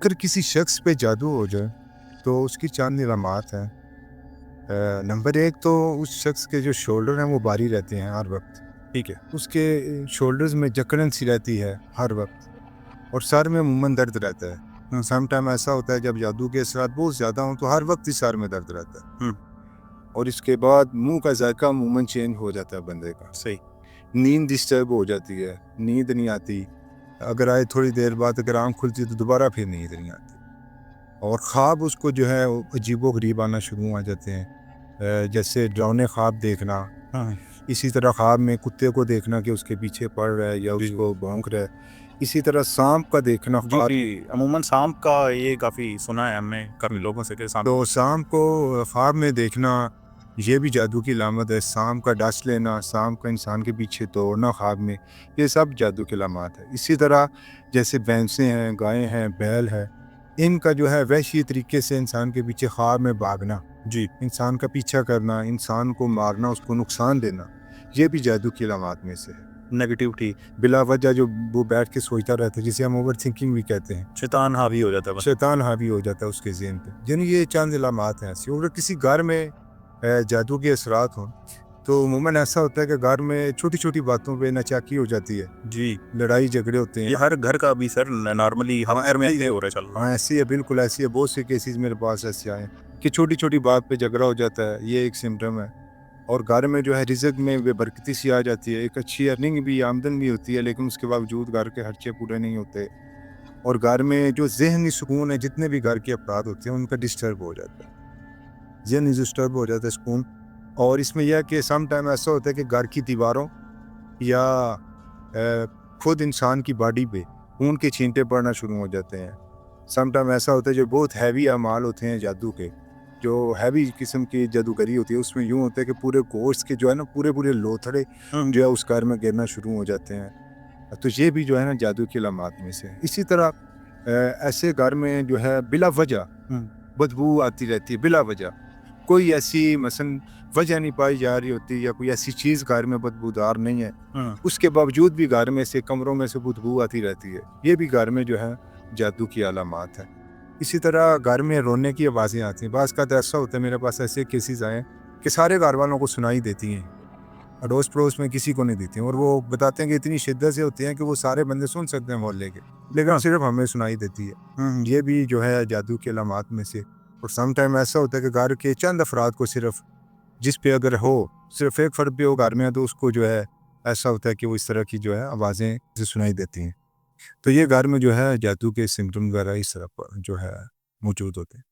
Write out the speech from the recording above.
اگر کسی شخص پہ جادو ہو جائے تو اس کی چند علامات ہیں۔ نمبر ایک تو اس شخص کے جو شولڈر ہیں وہ بھاری رہتے ہیں ہر وقت، ٹھیک ہے، اس کے شولڈرز میں جکڑن سی رہتی ہے ہر وقت، اور سر میں عموماً درد رہتا ہے۔ سم ٹائم ایسا ہوتا ہے جب جادو کے اثرات بہت زیادہ ہوں تو ہر وقت ہی سر میں درد رہتا ہے، اور اس کے بعد منہ کا ذائقہ عموماً چینج ہو جاتا ہے بندے کا، صحیح، نیند ڈسٹرب ہو جاتی ہے، نیند نہیں آتی، اگر آئے تھوڑی دیر بعد اگر آنکھ کھلتی تو دوبارہ پھر نیند نہیں آتی، اور خواب اس کو جو ہے عجیب و غریب آنا شروع ہو جاتے ہیں، جیسے ڈراؤنے خواب دیکھنا، اسی طرح خواب میں کتے کو دیکھنا کہ اس کے پیچھے پڑ رہا ہے یا اس کو بھونک رہا ہے، اسی طرح سانپ کا دیکھنا خواب، جی عموماً سانپ کا یہ کافی سنا ہے ہم نے کافی لوگوں سے کہ تو سانپ کو خواب میں دیکھنا یہ بھی جادو کی علامت ہے۔ سانپ کا ڈس لینا، سانپ کا انسان کے پیچھے دوڑنا خواب میں، یہ سب جادو کی علامات ہے۔ اسی طرح جیسے بھینسیں ہیں، گائیں ہیں، بیل ہے، ان کا جو ہے وحشی طریقے سے انسان کے پیچھے خواب میں بھاگنا، جی، انسان کا پیچھا کرنا، انسان کو مارنا، اس کو نقصان دینا، یہ بھی جادو کی علامات میں سے ہے۔ نیگیٹیوٹی، بلا وجہ جو وہ بیٹھ کے سوچتا رہتا ہے، جسے ہم اوور تھنکنگ بھی کہتے ہیں، شیطان حاوی ہو جاتا ہے بس۔ شیطان حاوی ہو جاتا ہے اس کے ذہن پہ، یعنی یہ چند علامات ہیں ایسی۔ اگر کسی گھر میں جادو کے اثرات ہوں تو عموماً ایسا ہوتا ہے کہ گھر میں چھوٹی چھوٹی باتوں پہ ناچاکی ہو جاتی ہے، جی، لڑائی جھگڑے ہوتے ہیں۔ یہ ہر گھر کا بھی سر نارملی ہمارے میں ایسے ہو رہا ہے چل رہا ہاں ایسی ہے، بالکل ایسی ہے، بہت سے کیسز میرے پاس ایسے آئے ہیں کہ چھوٹی چھوٹی بات پہ جھگڑا ہو جاتا ہے، یہ ایک سمٹم ہے۔ اور گھر میں جو ہے رزق میں بے برکتی سی آ جاتی ہے، ایک اچھی ارننگ بھی، آمدن بھی ہوتی ہے، لیکن اس کے باوجود گھر کے خرچے پورے نہیں ہوتے، اور گھر میں جو ذہنی سکون ہے، جتنے بھی گھر کے افراد ہوتے ہیں ان کا ڈسٹرب ہو جاتا ہے، ذہنی ڈسٹرب ہو جاتا ہے سکون۔ اور اس میں یہ ہے کہ سم ٹائم ایسا ہوتا ہے کہ گھر کی دیواروں یا خود انسان کی باڈی پہ خون کے چھینٹے پڑنا شروع ہو جاتے ہیں۔ سم ٹائم ایسا ہوتا ہے جو بہت ہیوی اعمال ہوتے ہیں جادو کے، جو ہیوی قسم کی جادوگری ہوتی ہے، اس میں یوں ہوتا ہے کہ پورے گوشت کے جو ہے نا پورے لوتھڑے جو ہے اس گھر میں گرنا شروع ہو جاتے ہیں، تو یہ بھی جو ہے نا جادو کی علامات میں سے ہے۔ اسی طرح ایسے گھر میں جو ہے بلا وجہ بدبو آتی رہتی ہے، بلا وجہ کوئی ایسی مثلا وجہ نہیں پائی جا رہی ہوتی، یا کوئی ایسی چیز گھر میں بدبودار نہیں ہے، اس کے باوجود بھی گھر میں سے کمروں میں سے بدبو آتی رہتی ہے، یہ بھی گھر میں جو ہے جادو کی علامات ہے۔ اسی طرح گھر میں رونے کی آوازیں آتی ہیں، بعض کا ایسا ہوتا ہے، میرے پاس ایسے کیسز آئے ہیں کہ سارے گھر والوں کو سنائی دیتی ہیں، اڑوس پڑوس میں کسی کو نہیں دیتی ہیں، اور وہ بتاتے ہیں کہ اتنی شدت سے ہوتی ہیں کہ وہ سارے بندے سن سکتے ہیں محلے کے، لیکن صرف ہمیں سنائی دیتی ہے، یہ بھی جو ہے جادو کی علامات میں سے۔ اور سم ٹائم ایسا ہوتا ہے کہ گھر کے چند افراد کو صرف، جس پہ اگر ہو صرف ایک فرد پہ ہو گھر میں، تو اس کو جو ہے ایسا ہوتا ہے کہ وہ اس طرح کی جو ہے آوازیں سنائی دیتی ہیں، تو یہ گھر میں جو ہے جادو کے سمٹم وغیرہ اس طرح جو ہے موجود ہوتے ہیں۔